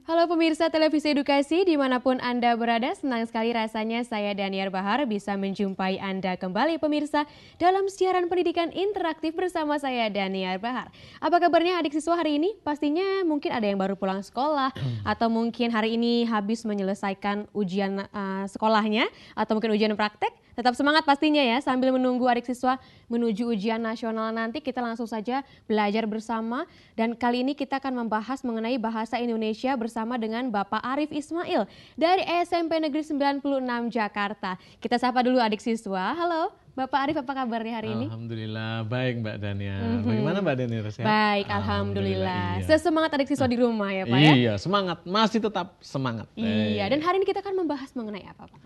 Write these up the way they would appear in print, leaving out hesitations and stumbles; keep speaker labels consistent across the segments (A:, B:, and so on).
A: Halo pemirsa televisi edukasi dimanapun Anda berada, senang sekali rasanya saya Daniar Bahar bisa menjumpai Anda kembali pemirsa dalam siaran pendidikan interaktif bersama saya Daniar Bahar. Apa kabarnya adik siswa hari ini? Pastinya mungkin ada yang baru pulang sekolah atau mungkin hari ini habis menyelesaikan ujian sekolahnya atau mungkin ujian praktek. Tetap semangat pastinya ya sambil menunggu adik siswa menuju ujian nasional nanti kita langsung saja belajar bersama dan kali ini kita akan membahas mengenai bahasa Indonesia bersama dengan Bapak Arif Ismail dari SMP Negeri 96 Jakarta. Kita sapa dulu adik siswa. Halo Bapak Arif, apa kabarnya hari ini?
B: Alhamdulillah baik Mbak Daniar. Bagaimana Mbak Daniar? Sehat?
A: Baik, Alhamdulillah.
B: Iya.
A: Sesemangat adik siswa di rumah ya Pak ya?
B: Iya, semangat. Masih tetap semangat.
A: Iya, dan hari ini kita akan membahas mengenai apa Pak?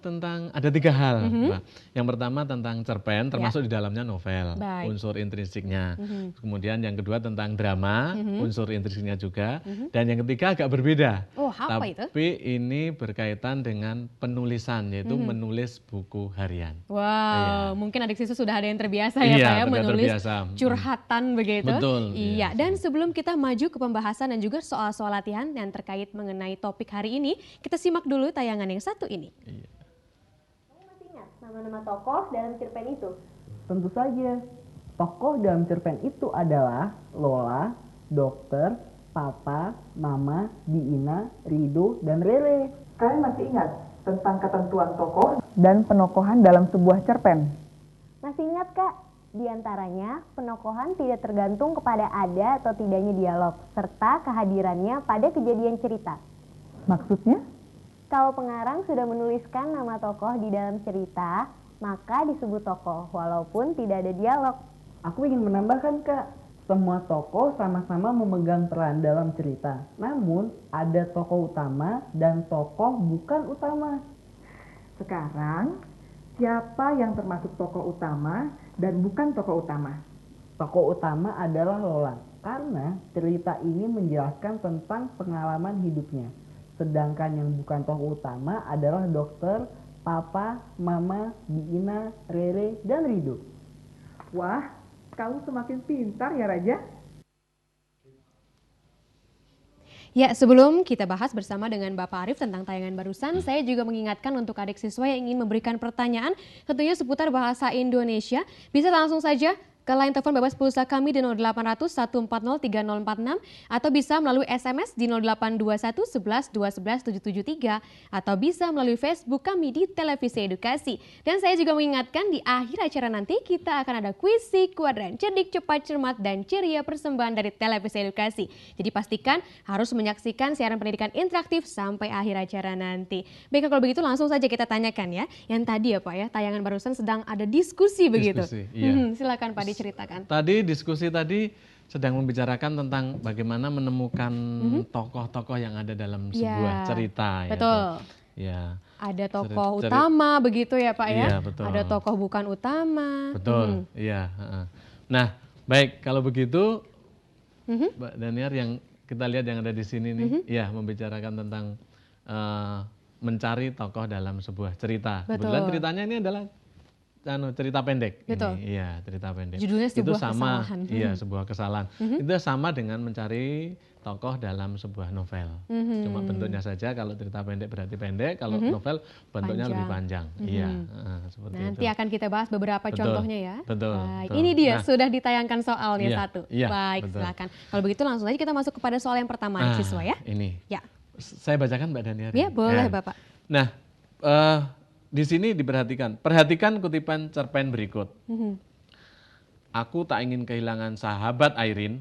B: Tentang ada 3 hal, Mbak. Yang pertama tentang cerpen, termasuk di dalamnya novel,
A: Baik.
B: unsur intrinsiknya. Kemudian yang kedua tentang drama, unsur intrinsiknya juga. Dan yang ketiga agak berbeda.
A: Oh, apa itu?
B: Tapi ini berkaitan dengan penulisan, yaitu menulis buku harian.
A: Wow, mungkin adik siswa sudah ada yang terbiasa ya
B: Iya,
A: Pak ya
B: sudah
A: menulis
B: terbiasa.
A: curhatan begitu.
B: Betul,
A: Iya,
B: iya.
A: dan sebelum kita maju ke pembahasan dan juga soal-soal latihan yang terkait mengenai topik hari ini, kita simak dulu tayangan yang satu ini.
B: Iya.
A: Kamu masih ingat nama-nama tokoh dalam cerpen itu?
C: Tentu saja, tokoh dalam cerpen itu adalah Lola, Dokter, Papa, Mama, Diina, Rido, dan Rere.
D: Kalian masih ingat tentang ketentuan tokoh
C: Dan penokohan dalam sebuah cerpen.
E: Masih ingat Kak? Di antaranya, penokohan tidak tergantung kepada ada atau tidaknya dialog, serta kehadirannya pada kejadian cerita.
C: Maksudnya?
E: Kalau pengarang sudah menuliskan nama tokoh di dalam cerita, maka disebut tokoh, walaupun tidak ada dialog.
C: Aku ingin menambahkan Kak, semua tokoh sama-sama memegang peran dalam cerita. Namun, ada tokoh utama dan tokoh bukan utama.
D: sekarang, siapa yang termasuk tokoh utama dan bukan tokoh utama?
C: Tokoh utama adalah Lola, karena cerita ini menjelaskan tentang pengalaman hidupnya. Sedangkan yang bukan tokoh utama adalah Dokter, Papa, Mama, Diina, Rere, dan Rido.
D: Wah, kamu semakin pintar ya Raja.
A: Ya, sebelum kita bahas bersama dengan Bapak Arif tentang tayangan barusan, saya juga mengingatkan untuk adik siswa yang ingin memberikan pertanyaan tentunya seputar bahasa Indonesia, bisa langsung saja ke line telepon bebas pulsa kami di 0800 140 3046 atau bisa melalui SMS di 0821 11 211 773 atau bisa melalui Facebook kami di Televisi Edukasi. Dan saya juga mengingatkan di akhir acara nanti kita akan ada kuisi kuadran cerdik, cepat, cermat, dan ceria persembahan dari Televisi Edukasi. Jadi pastikan harus menyaksikan siaran pendidikan interaktif sampai akhir acara nanti. Baik, kalau begitu langsung saja kita tanyakan ya. Yang tadi ya Pak ya, tayangan barusan sedang ada diskusi begitu.
B: Iya.
A: Silakan Pak diceritakan.
B: Tadi diskusi tadi sedang membicarakan tentang bagaimana menemukan tokoh-tokoh yang ada dalam sebuah
A: Ya,
B: cerita.
A: betul.
B: Ya.
A: Ada tokoh utama begitu ya Pak ya?
B: Iya, betul.
A: Ada tokoh bukan utama.
B: Betul, iya. Nah, baik kalau begitu Mbak Daniar yang kita lihat yang ada di sini nih, ya membicarakan tentang mencari tokoh dalam sebuah cerita.
A: Betul.
B: Kebetulan ceritanya ini adalah cerita pendek.
A: Betul.
B: Ini. Iya, cerita pendek.
A: Judulnya
B: itu
A: sebuah
B: sama,
A: kesalahan.
B: iya sebuah kesalahan. Itu sama dengan mencari tokoh dalam sebuah novel. Cuma bentuknya saja, kalau cerita pendek berarti pendek, kalau novel bentuknya lebih panjang. Iya, seperti
A: Nanti
B: itu.
A: akan kita bahas beberapa
B: Betul,
A: contohnya ya.
B: betul,
A: Baik,
B: betul.
A: ini dia
B: Nah,
A: sudah ditayangkan soalnya
B: iya,
A: satu.
B: iya,
A: Baik,
B: betul.
A: silakan. Kalau begitu langsung aja kita masuk kepada soal yang pertama adik siswa ya.
B: Ini.
A: Ya.
B: Saya bacakan Mbak Daniar.
A: Ya, boleh Bapak.
B: Nah, di sini perhatikan kutipan cerpen berikut. Aku tak ingin kehilangan sahabat Airin.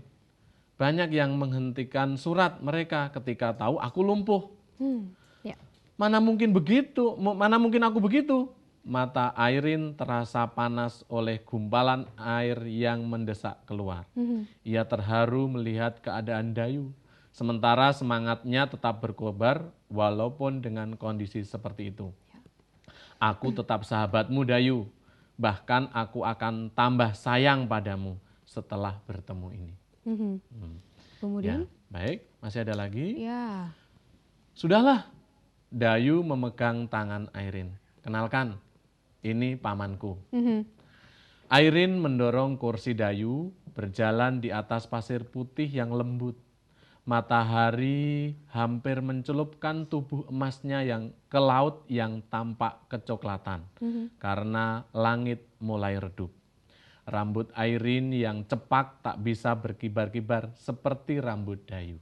B: Banyak yang menghentikan surat mereka ketika tahu aku lumpuh.
A: Ya.
B: Mana mungkin begitu? Mana mungkin aku begitu? Mata Airin terasa panas oleh gumpalan air yang mendesak keluar. Ia terharu melihat keadaan Dayu. Sementara semangatnya tetap berkobar walaupun dengan kondisi seperti itu. Aku tetap sahabatmu Dayu, bahkan aku akan tambah sayang padamu setelah bertemu ini.
A: Kemudian?
B: Ya, baik, masih ada lagi?
A: Ya.
B: Sudahlah, Dayu memegang tangan Airin. Kenalkan, ini pamanku. Airin mendorong kursi Dayu berjalan di atas pasir putih yang lembut. matahari hampir mencelupkan tubuh emasnya yang ke laut yang tampak kecoklatan karena langit mulai redup. Rambut Airin yang cepak tak bisa berkibar-kibar seperti rambut Dayu.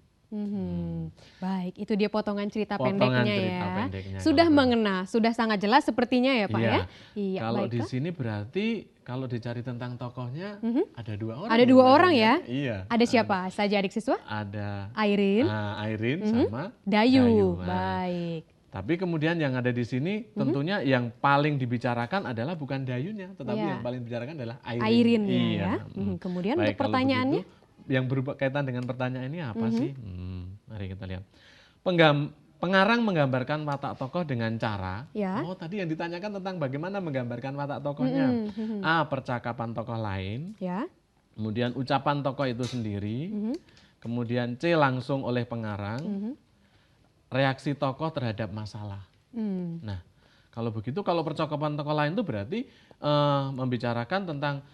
A: Baik, itu dia potongan cerita
B: Potongan
A: pendeknya
B: cerita
A: ya.
B: pendeknya,
A: Sudah
B: kalau
A: mengena, sudah sangat jelas sepertinya ya Pak
B: Iya.
A: ya. Iya,
B: Kalau di
A: baiklah.
B: sini berarti kalau dicari tentang tokohnya ada 2 orang.
A: Ada 2 orang
B: katanya.
A: ya?
B: Iya.
A: Ada siapa saja adik siswa?
B: Ada
A: Airin,
B: Airin sama
A: Dayu.
B: Nah,
A: Baik.
B: tapi kemudian yang ada di sini tentunya yang paling dibicarakan adalah bukan Dayunya, tetapi
A: Iya.
B: yang paling dibicarakan adalah Airin.
A: Airinnya
B: Iya.
A: ya. Kemudian
B: Baik,
A: untuk
B: kalau
A: pertanyaannya?
B: begitu, yang berkaitan dengan pertanyaan ini apa sih? Mari kita lihat. Pengarang menggambarkan watak tokoh dengan cara,
A: Ya.
B: tadi yang ditanyakan tentang bagaimana menggambarkan watak tokohnya. A. Percakapan tokoh lain,
A: Ya.
B: kemudian ucapan tokoh itu sendiri, kemudian C. Langsung oleh pengarang, reaksi tokoh terhadap masalah. Nah, kalau begitu, kalau percakapan tokoh lain itu berarti membicarakan tentang,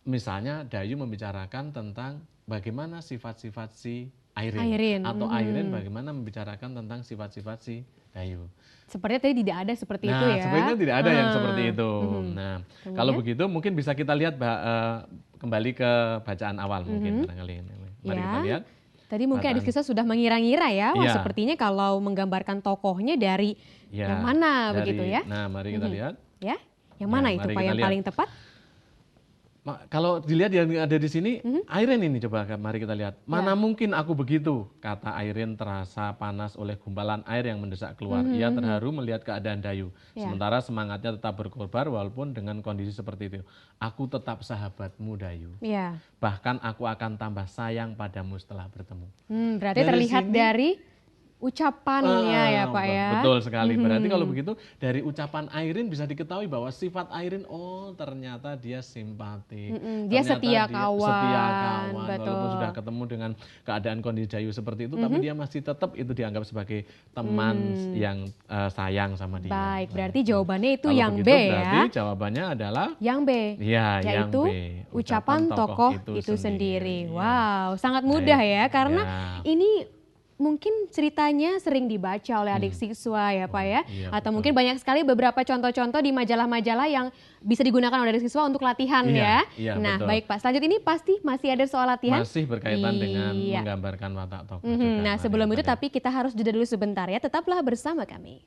B: misalnya Dayu membicarakan tentang bagaimana sifat-sifat si Airin. Atau Airin bagaimana membicarakan tentang sifat-sifat si Dayu.
A: Sepertinya tadi tidak ada seperti itu ya.
B: Sebenarnya tidak ada yang seperti itu. Nah,
A: Kemudian?
B: kalau begitu mungkin bisa kita lihat kembali ke bacaan awal mungkin barangkali. Mari
A: Ya.
B: kita lihat.
A: Tadi mungkin adik
B: Bacaan.
A: siswa sudah mengira-ngira ya. Wah,
B: Iya.
A: sepertinya kalau menggambarkan tokohnya dari
B: Ya,
A: yang mana
B: dari-
A: begitu ya?
B: Nah, mari kita lihat.
A: Ya. Yang
B: Ya,
A: mana itu
B: mari
A: Pak
B: kita
A: yang
B: lihat.
A: paling tepat?
B: Kalau dilihat yang ada di sini, Airin ini coba mari kita lihat. Mana mungkin aku begitu, kata Airin terasa panas oleh gumpalan air yang mendesak keluar. Ia terharu melihat keadaan Dayu.
A: Ya.
B: Sementara semangatnya tetap berkobar walaupun dengan kondisi seperti itu. Aku tetap sahabatmu Dayu.
A: Ya.
B: Bahkan aku akan tambah sayang padamu setelah bertemu.
A: Berarti
B: Dari
A: terlihat
B: sini-
A: dari ucapannya ya Pak ya.
B: Betul sekali. Berarti kalau begitu dari ucapan Airin bisa diketahui bahwa sifat Airin, ternyata dia simpatik.
A: Dia
B: Ternyata
A: setia
B: setia
A: kawan,
B: kawan.
A: betul.
B: Walaupun sudah ketemu dengan keadaan kondisi Dayu seperti itu, tapi dia masih tetap itu dianggap sebagai teman yang sayang sama dia.
A: Baik, berarti jawabannya itu
B: Kalau
A: yang
B: begitu,
A: B
B: berarti
A: ya.
B: jawabannya adalah
A: Yang B.
B: ya, yang
A: Yaitu
B: B.
A: ucapan tokoh itu sendiri. Wow, sangat mudah ya karena ini mungkin ceritanya sering dibaca oleh adik siswa ya Pak ya.
B: Iya,
A: Atau
B: betul.
A: mungkin banyak sekali beberapa contoh-contoh di majalah-majalah yang bisa digunakan oleh adik siswa untuk latihan ya.
B: Iya,
A: Nah
B: betul.
A: baik Pak, selanjutnya ini pasti masih ada soal latihan.
B: Masih berkaitan dengan
A: Iya.
B: menggambarkan watak tokoh
A: Mhm.
B: juga.
A: Nah
B: Mari
A: sebelum
B: kita
A: itu
B: lihat.
A: tapi kita harus jeda dulu sebentar ya. Tetaplah bersama kami.